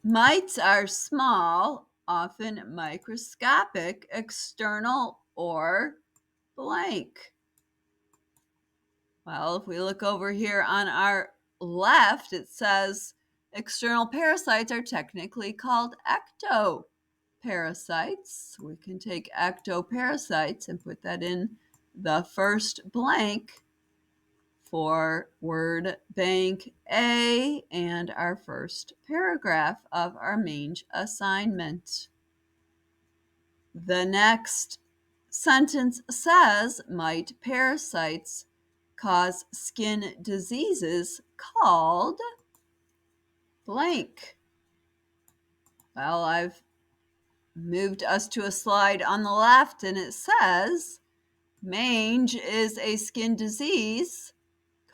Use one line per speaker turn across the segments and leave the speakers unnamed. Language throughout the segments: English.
Mites are small, often microscopic, external, or blank. Well, if we look over here on our left, it says external parasites are technically called ectoparasites. We can take ectoparasites and put that in the first blank for word bank A and our first paragraph of our Mange assignment. The next sentence says mite parasites cause skin diseases called blank. Well, I've moved us to a slide on the left, and it says mange is a skin disease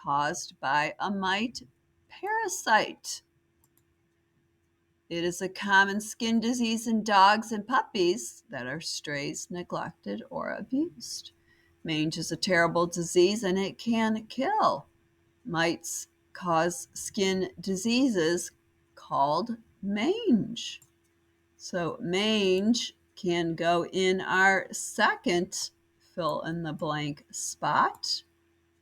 caused by a mite parasite. It is a common skin disease in dogs and puppies that are strays, neglected, or abused. Mange is a terrible disease and it can kill. Mites cause skin diseases called mange. So mange can go in our second fill in the blank spot.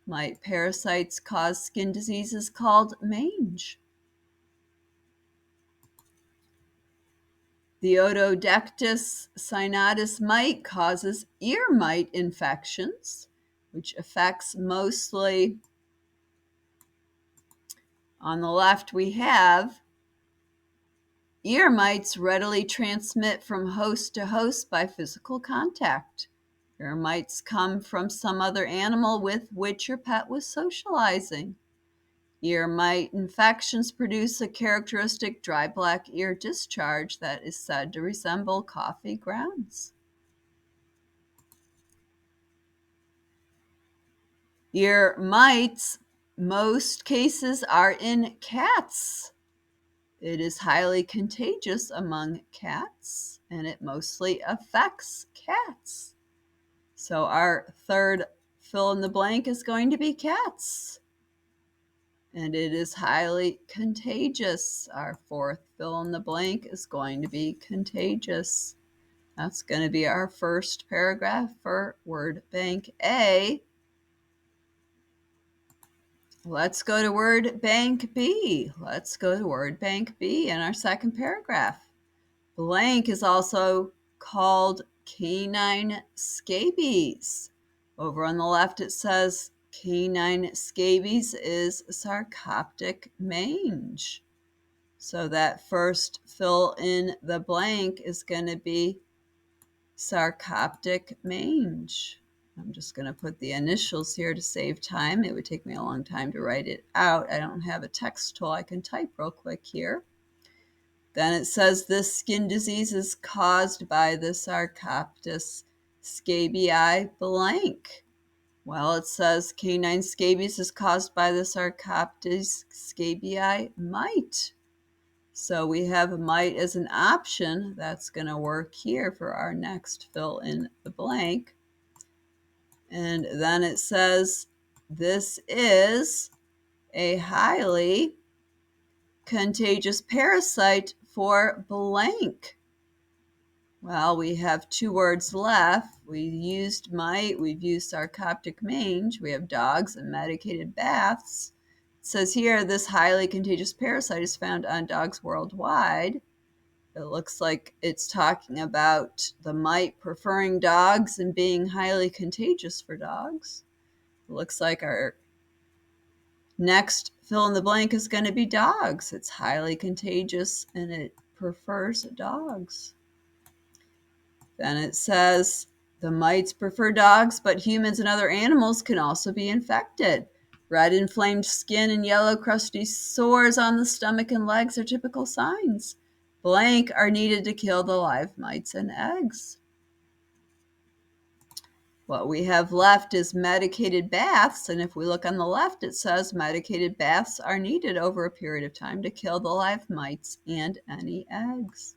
Mite parasites cause skin diseases called mange. The Otodectus cynotus mite causes ear mite infections, which affects mostly, on the left we have, ear mites readily transmit from host to host by physical contact. Ear mites come from some other animal with which your pet was socializing. Ear mite infections produce a characteristic dry black ear discharge that is said to resemble coffee grounds. Ear mites, most cases are in cats. It is highly contagious among cats, and it mostly affects cats. So our third fill in the blank is going to be cats. And it is highly contagious. Our fourth fill in the blank is going to be contagious. That's going to be our first paragraph for word bank A. Let's go to word bank B. Let's go to word bank B in our second paragraph. Blank is also called canine scabies. Over on the left it says canine scabies is sarcoptic mange. So that first fill in the blank is going to be sarcoptic mange. I'm just going to put the initials here to save time. It would take me a long time to write it out. I don't have a text tool I can type real quick here. Then it says this skin disease is caused by the Sarcoptes scabii blank. Well, it says canine scabies is caused by the Sarcoptes scabii mite. So we have mite as an option. That's going to work here for our next fill in the blank. And then it says this is a highly contagious parasite for blank. Well, we have two words left. We used mite, we've used sarcoptic mange, we have dogs and medicated baths. It says here this highly contagious parasite is found on dogs worldwide. It looks like it's talking about the mite preferring dogs and being highly contagious for dogs. It looks like our next fill in the blank is going to be dogs. It's highly contagious and it prefers dogs. Then it says the mites prefer dogs, but humans and other animals can also be infected. Red inflamed skin and yellow crusty sores on the stomach and legs are typical signs. Blank are needed to kill the live mites and eggs. What we have left is medicated baths, and if we look on the left, it says medicated baths are needed over a period of time to kill the live mites and any eggs.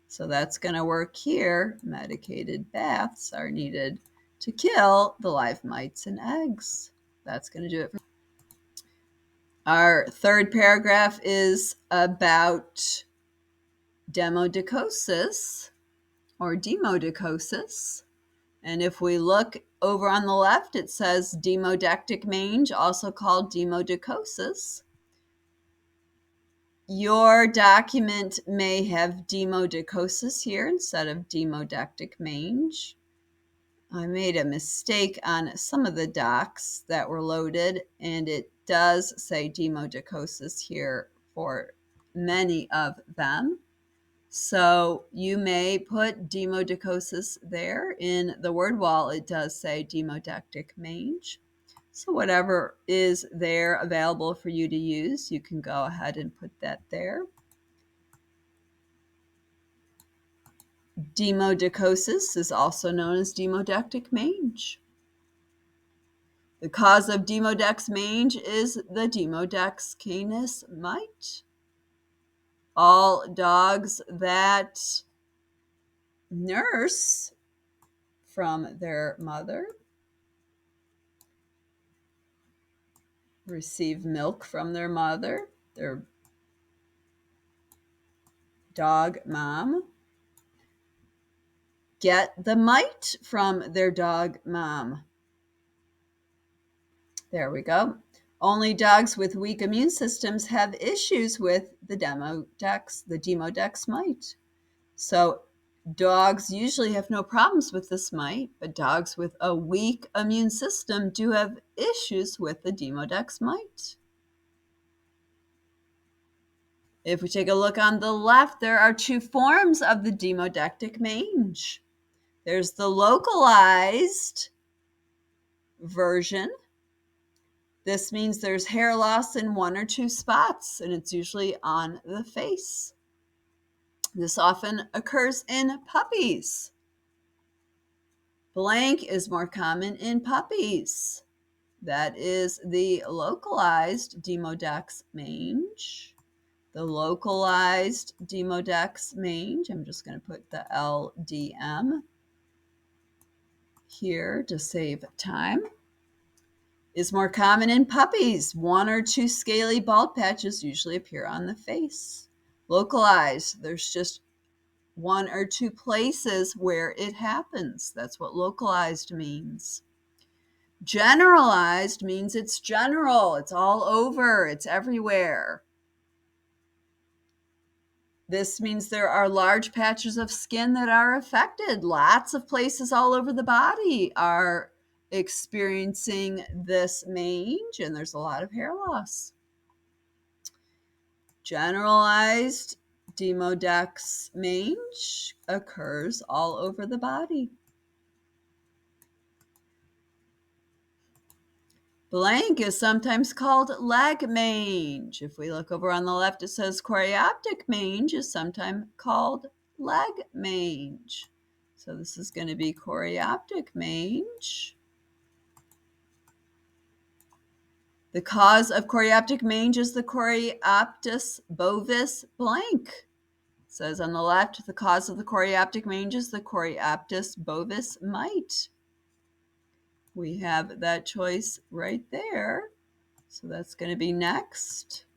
So that's going to work here. Medicated baths are needed to kill the live mites and eggs. That's going to do it for our third paragraph is about demodicosis or demodicosis. And if we look over on the left, it says demodectic mange, also called demodicosis. Your document may have demodicosis here instead of demodectic mange. I made a mistake on some of the docs that were loaded, and it does say demodicosis here for many of them. So you may put demodicosis there. In the word wall, it does say demodectic mange. So whatever is there available for you to use, you can go ahead and put that there. Demodicosis is also known as demodectic mange. The cause of demodex mange is the Demodex canis mite. All dogs that nurse from their mother, receive milk from their mother, their dog mom, get the mite from their dog mom. There we go. Only dogs with weak immune systems have issues with the Demodex mite. So dogs usually have no problems with this mite, but dogs with a weak immune system do have issues with the Demodex mite. If we take a look on the left, there are two forms of the demodectic mange. There's the localized version. This means there's hair loss in one or two spots, and it's usually on the face. This often occurs in puppies. Blank is more common in puppies. That is the localized Demodex mange. The localized Demodex mange, I'm just going to put the LDM here to save time, is more common in puppies. One or two scaly bald patches usually appear on the face. Localized, there's just one or two places where it happens. That's what localized means. Generalized means it's general, it's all over, it's everywhere. This means there are large patches of skin that are affected. Lots of places all over the body are experiencing this mange, and there's a lot of hair loss. Generalized Demodex mange occurs all over the body. Blank is sometimes called leg mange. If we look over on the left, it says choreoptic mange is sometimes called leg mange. So this is going to be choreoptic mange. The cause of choreoptic mange is the Coreoptis bovis blank. It says on the left, the cause of the choreoptic mange is the Coreoptis bovis mite. We have that choice right there. So that's going to be next.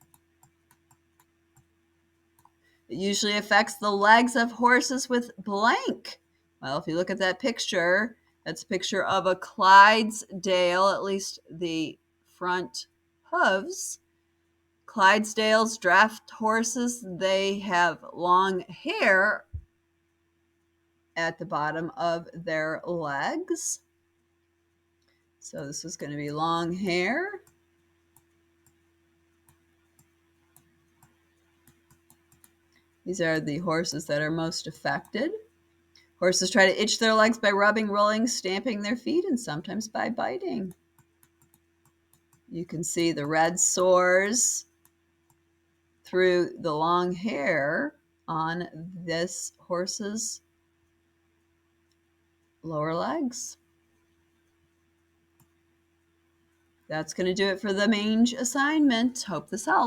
It usually affects the legs of horses with blank. Well, if you look at that picture, that's a picture of a Clydesdale, at least the front hooves. Clydesdales, draft horses, they have long hair at the bottom of their legs. So this is going to be long hair. These are the horses that are most affected. Horses try to itch their legs by rubbing, rolling, stamping their feet, and sometimes by biting. You can see the red sores through the long hair on this horse's lower legs. That's going to do it for the mange assignment. Hope this helps.